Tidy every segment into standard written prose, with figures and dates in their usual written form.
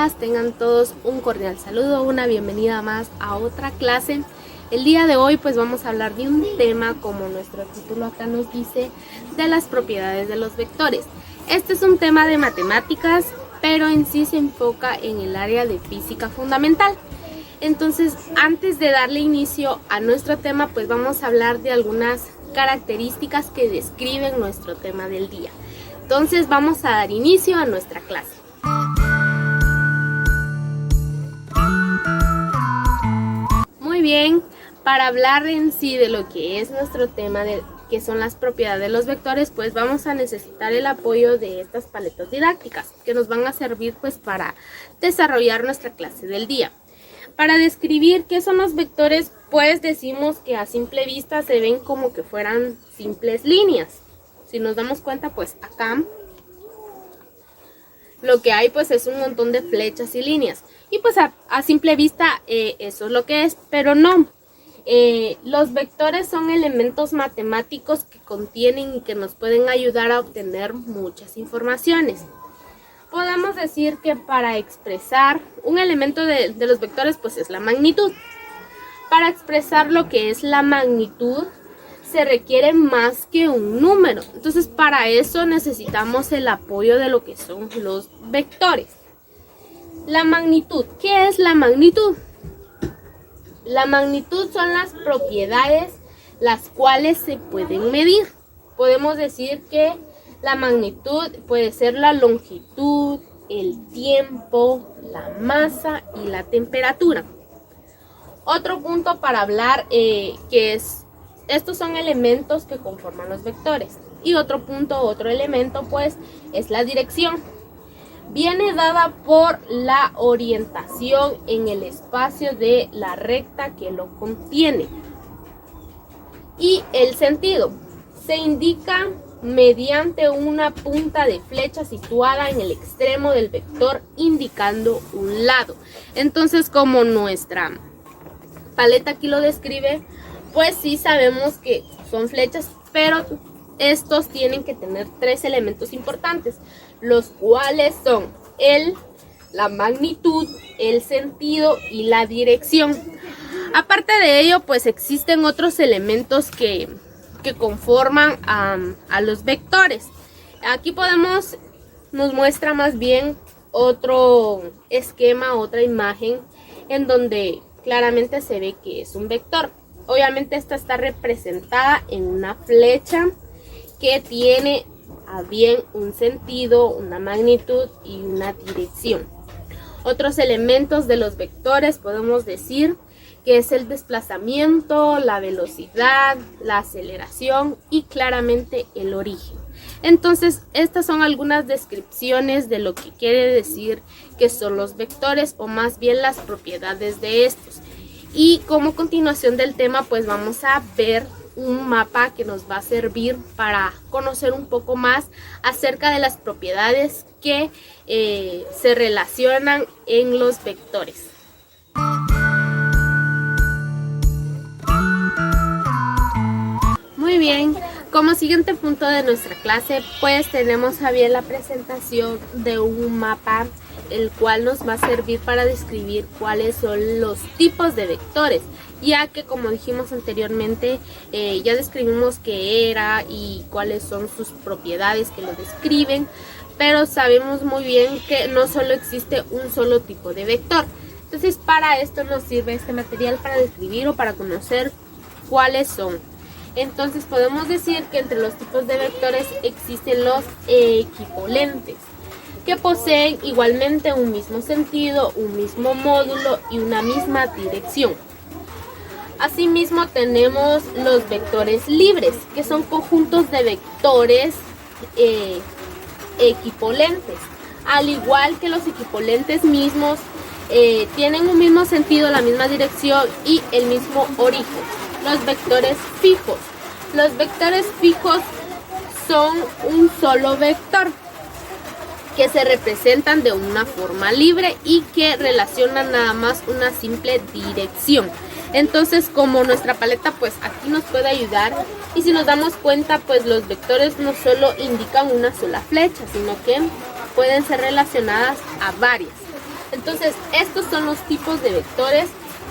días, tengan todos un cordial saludo, una bienvenida más a otra clase. El día de hoy pues vamos a hablar de un tema, como nuestro título acá nos dice, de las propiedades de los vectores. Este es un tema de matemáticas, pero en sí se enfoca en el área de física fundamental. Entonces, antes de darle inicio a nuestro tema, pues vamos a hablar de algunas características que describen nuestro tema del día. Entonces vamos a dar inicio a nuestra clase. Muy bien, para hablar en sí de lo que es nuestro tema, que son las propiedades de los vectores, pues vamos a necesitar el apoyo de estas paletas didácticas que nos van a servir pues para desarrollar nuestra clase del día. Para describir qué son los vectores, pues decimos que a simple vista se ven como que fueran simples líneas. Si nos damos cuenta, pues acá lo que hay pues es un montón de flechas y líneas. Y pues a simple vista eso es lo que es, pero no. Los vectores son elementos matemáticos que contienen y que nos pueden ayudar a obtener muchas informaciones. Podemos decir que para expresar un elemento de los vectores pues es la magnitud. Para expresar lo que es la magnitud se requiere más que un número. Entonces para eso necesitamos el apoyo de lo que son los vectores. La magnitud. ¿Qué es la magnitud? La magnitud son las propiedades las cuales se pueden medir. Podemos decir que la magnitud puede ser la longitud, el tiempo, la masa y la temperatura. Otro punto para hablar estos son elementos que conforman los vectores. Y otro elemento pues es la dirección. Viene dada por la orientación en el espacio de la recta que lo contiene. Y el sentido se indica mediante una punta de flecha situada en el extremo del vector indicando un lado. Entonces, como nuestra paleta aquí lo describe, pues sí sabemos que son flechas, pero estos tienen que tener tres elementos importantes, los cuales son la magnitud, el sentido y la dirección. Aparte de ello, pues existen otros elementos que conforman a los vectores. Aquí nos muestra más bien otro esquema, otra imagen en donde claramente se ve que es un vector. Obviamente esta está representada en una flecha que tiene a bien un sentido, una magnitud y una dirección. Otros elementos de los vectores podemos decir que es el desplazamiento, la velocidad, la aceleración y claramente el origen. Entonces, estas son algunas descripciones de lo que quiere decir que son los vectores, o más bien las propiedades de estos. Y como continuación del tema, pues vamos a ver un mapa que nos va a servir para conocer un poco más acerca de las propiedades que se relacionan en los vectores. Muy bien, como siguiente punto de nuestra clase, pues tenemos a bien la presentación de un mapa, el cual nos va a servir para describir cuáles son los tipos de vectores, ya que como dijimos anteriormente, ya describimos qué era y cuáles son sus propiedades que lo describen, pero sabemos muy bien que no solo existe un solo tipo de vector. Entonces para esto nos sirve este material, para describir o para conocer cuáles son. Entonces podemos decir que entre los tipos de vectores existen los equipolentes, que poseen igualmente un mismo sentido, un mismo módulo y una misma dirección. Asimismo tenemos los vectores libres, que son conjuntos de vectores equipolentes. Al igual que los equipolentes mismos, tienen un mismo sentido, la misma dirección y el mismo origen. Los vectores fijos. Los vectores fijos son un solo vector que se representan de una forma libre y que relacionan nada más una simple dirección. Entonces, como nuestra paleta pues aquí nos puede ayudar, y si nos damos cuenta, pues los vectores no solo indican una sola flecha, sino que pueden ser relacionadas a varias. Entonces, estos son los tipos de vectores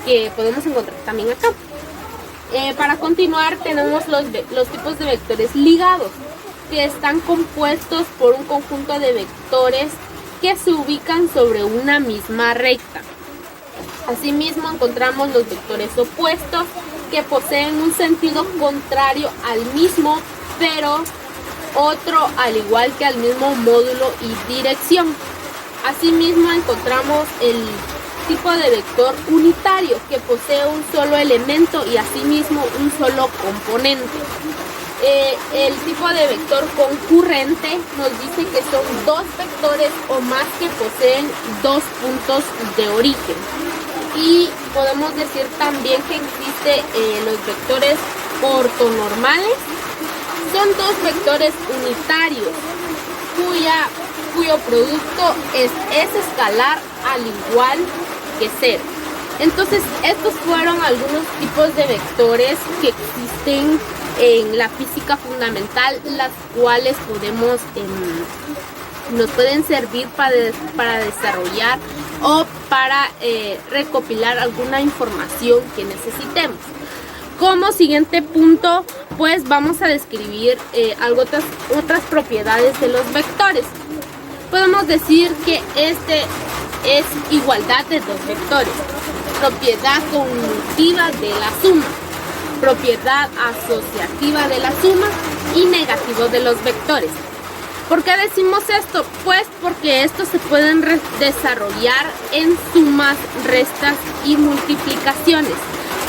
que podemos encontrar también acá. Para continuar, tenemos los tipos de vectores ligados, que están compuestos por un conjunto de vectores que se ubican sobre una misma recta. Asimismo, encontramos los vectores opuestos, que poseen un sentido contrario al mismo, pero otro al igual que al mismo módulo y dirección. Asimismo, encontramos el tipo de vector unitario, que posee un solo elemento y asimismo un solo componente. El tipo de vector concurrente nos dice que son dos vectores o más que poseen dos puntos de origen. Y podemos decir también que existe los vectores ortonormales. Son dos vectores unitarios cuyo producto es escalar al igual que cero. Entonces, estos fueron algunos tipos de vectores que existen en la física fundamental, las cuales nos pueden servir para desarrollar o para recopilar alguna información que necesitemos. Como siguiente punto, pues vamos a describir otras propiedades de los vectores. Podemos decir que este es igualdad de dos vectores, propiedad conmutiva de la suma, propiedad asociativa de la suma y negativo de los vectores. ¿Por qué decimos esto? Pues porque estos se pueden desarrollar en sumas, restas y multiplicaciones.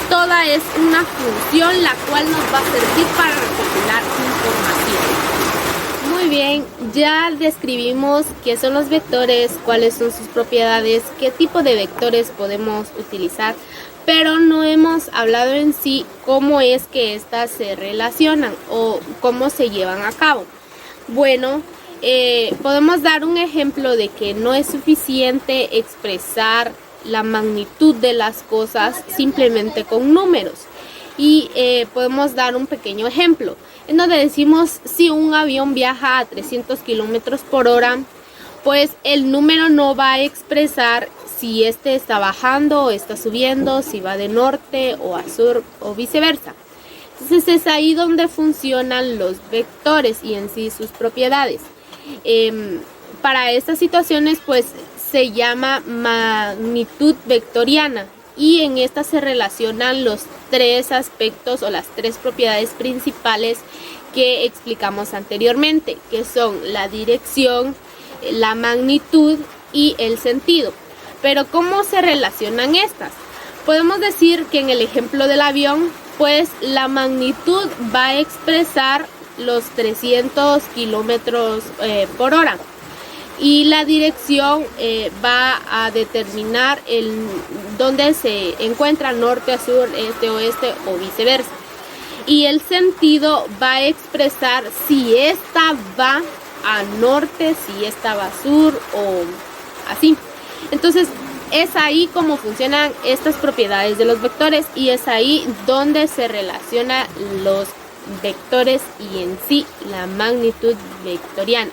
Toda es una función la cual nos va a servir para recopilar información. Muy bien, ya describimos qué son los vectores, cuáles son sus propiedades, qué tipo de vectores podemos utilizar, pero no hemos hablado en sí cómo es que éstas se relacionan o cómo se llevan a cabo. Bueno, podemos dar un ejemplo de que no es suficiente expresar la magnitud de las cosas simplemente con números. Y podemos dar un pequeño ejemplo en donde decimos, si un avión viaja a 300 kilómetros por hora, pues el número no va a expresar si este está bajando o está subiendo, si va de norte o a sur o viceversa. Entonces es ahí donde funcionan los vectores y en sí sus propiedades. Para estas situaciones pues se llama magnitud vectoriana, y en esta se relacionan los tres aspectos o las tres propiedades principales que explicamos anteriormente, que son la dirección, la magnitud y el sentido. Pero ¿cómo se relacionan estas? Podemos decir que en el ejemplo del avión, pues la magnitud va a expresar los 300 kilómetros por hora. Y la dirección va a determinar dónde se encuentra, norte a sur, este a oeste o viceversa. Y el sentido va a expresar si esta va a norte, si esta va a sur o así. Entonces es ahí como funcionan estas propiedades de los vectores y es ahí donde se relacionan los vectores y en sí la magnitud vectoriana.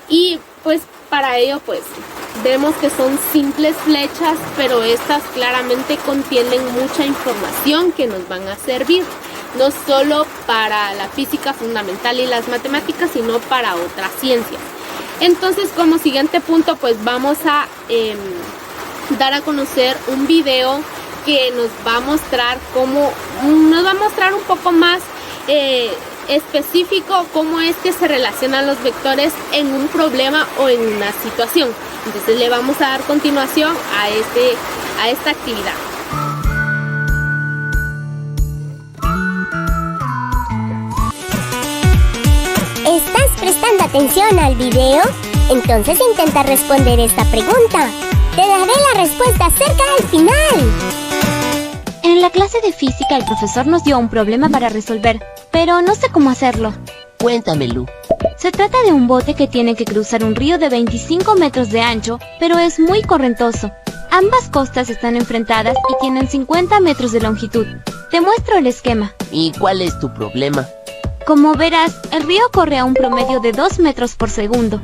Y pues para ello pues vemos que son simples flechas, pero estas claramente contienen mucha información que nos van a servir, no solo para la física fundamental y las matemáticas, sino para otras ciencias. Entonces, como siguiente punto, pues vamos a dar a conocer un video que nos va a mostrar un poco más específico cómo es que se relacionan los vectores en un problema o en una situación. Entonces le vamos a dar continuación a esta actividad. ¿Estás prestando atención al video? Entonces intenta responder esta pregunta. Te daré la respuesta cerca al final. En la clase de física el profesor nos dio un problema para resolver, pero no sé cómo hacerlo. Cuéntame, Lu. Se trata de un bote que tiene que cruzar un río de 25 metros de ancho, pero es muy correntoso. Ambas costas están enfrentadas y tienen 50 metros de longitud. Te muestro el esquema. ¿Y cuál es tu problema? Como verás, el río corre a un promedio de 2 metros por segundo.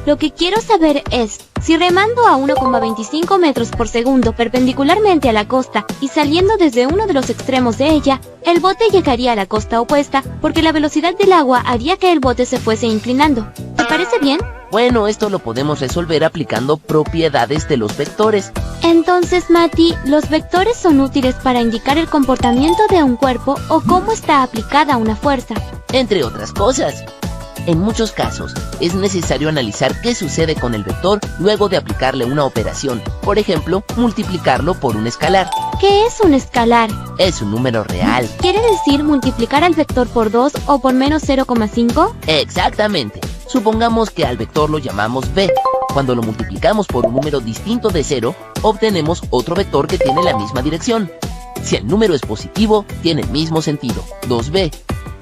Lo que quiero saber es, Si remando a 1,25 metros por segundo perpendicularmente a la costa y saliendo desde uno de los extremos de ella, el bote llegaría a la costa opuesta porque la velocidad del agua haría que el bote se fuese inclinando. ¿Te parece bien? Bueno, esto lo podemos resolver aplicando propiedades de los vectores. Entonces, Mati, ¿los vectores son útiles para indicar el comportamiento de un cuerpo o cómo está aplicada una fuerza? Entre otras cosas. En muchos casos, es necesario analizar qué sucede con el vector luego de aplicarle una operación. Por ejemplo, multiplicarlo por un escalar. ¿Qué es un escalar? Es un número real. ¿Quiere decir multiplicar al vector por 2 o por menos 0,5? Exactamente. Supongamos que al vector lo llamamos b. Cuando lo multiplicamos por un número distinto de 0, obtenemos otro vector que tiene la misma dirección. Si el número es positivo, tiene el mismo sentido, 2b.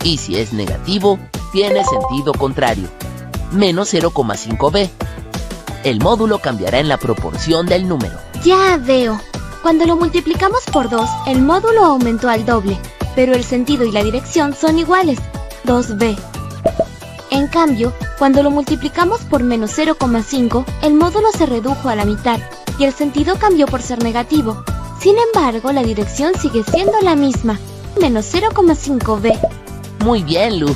Y si es negativo, tiene sentido contrario, menos 0,5b. El módulo cambiará en la proporción del número. Ya veo. Cuando lo multiplicamos por 2, el módulo aumentó al doble, pero el sentido y la dirección son iguales, 2b. En cambio, cuando lo multiplicamos por menos 0,5, el módulo se redujo a la mitad y el sentido cambió por ser negativo. Sin embargo, la dirección sigue siendo la misma, menos 0,5b. Muy bien, Lu.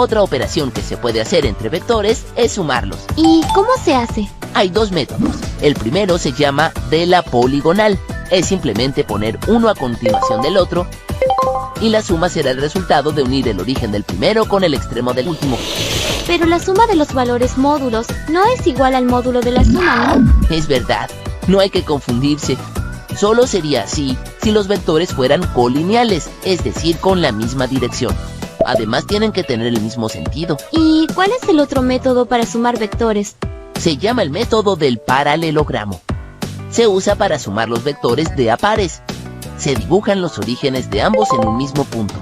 Otra operación que se puede hacer entre vectores es sumarlos. ¿Y cómo se hace? Hay dos métodos. El primero se llama de la poligonal. Es simplemente poner uno a continuación del otro y la suma será el resultado de unir el origen del primero con el extremo del último. Pero la suma de los valores módulos no es igual al módulo de la suma, ¿no? Es verdad, no hay que confundirse. Solo sería así si los vectores fueran colineales, es decir, con la misma dirección. Además tienen que tener el mismo sentido. ¿Y cuál es el otro método para sumar vectores? Se llama el método del paralelogramo. Se usa para sumar los vectores de a pares. Se dibujan los orígenes de ambos en un mismo punto.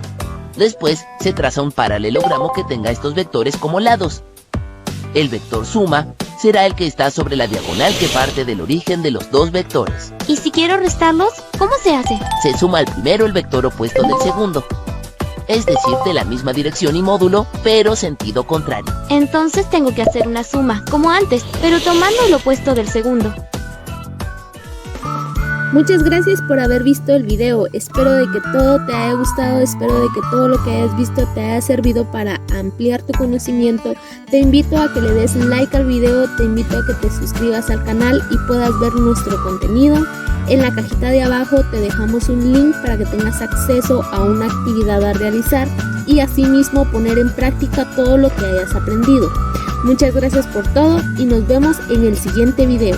Después se traza un paralelogramo que tenga estos vectores como lados. El vector suma será el que está sobre la diagonal que parte del origen de los dos vectores. ¿Y si quiero restarlos? ¿Cómo se hace? Se suma al primero el vector opuesto del segundo. Es decir, de la misma dirección y módulo, pero sentido contrario. Entonces tengo que hacer una suma, como antes, pero tomando el opuesto del segundo. Muchas gracias por haber visto el video. Espero de que todo te haya gustado, espero de que todo lo que hayas visto te haya servido para ampliar tu conocimiento. Te invito a que le des like al video, te invito a que te suscribas al canal y puedas ver nuestro contenido. En la cajita de abajo te dejamos un link para que tengas acceso a una actividad a realizar y asimismo poner en práctica todo lo que hayas aprendido. Muchas gracias por todo y nos vemos en el siguiente video.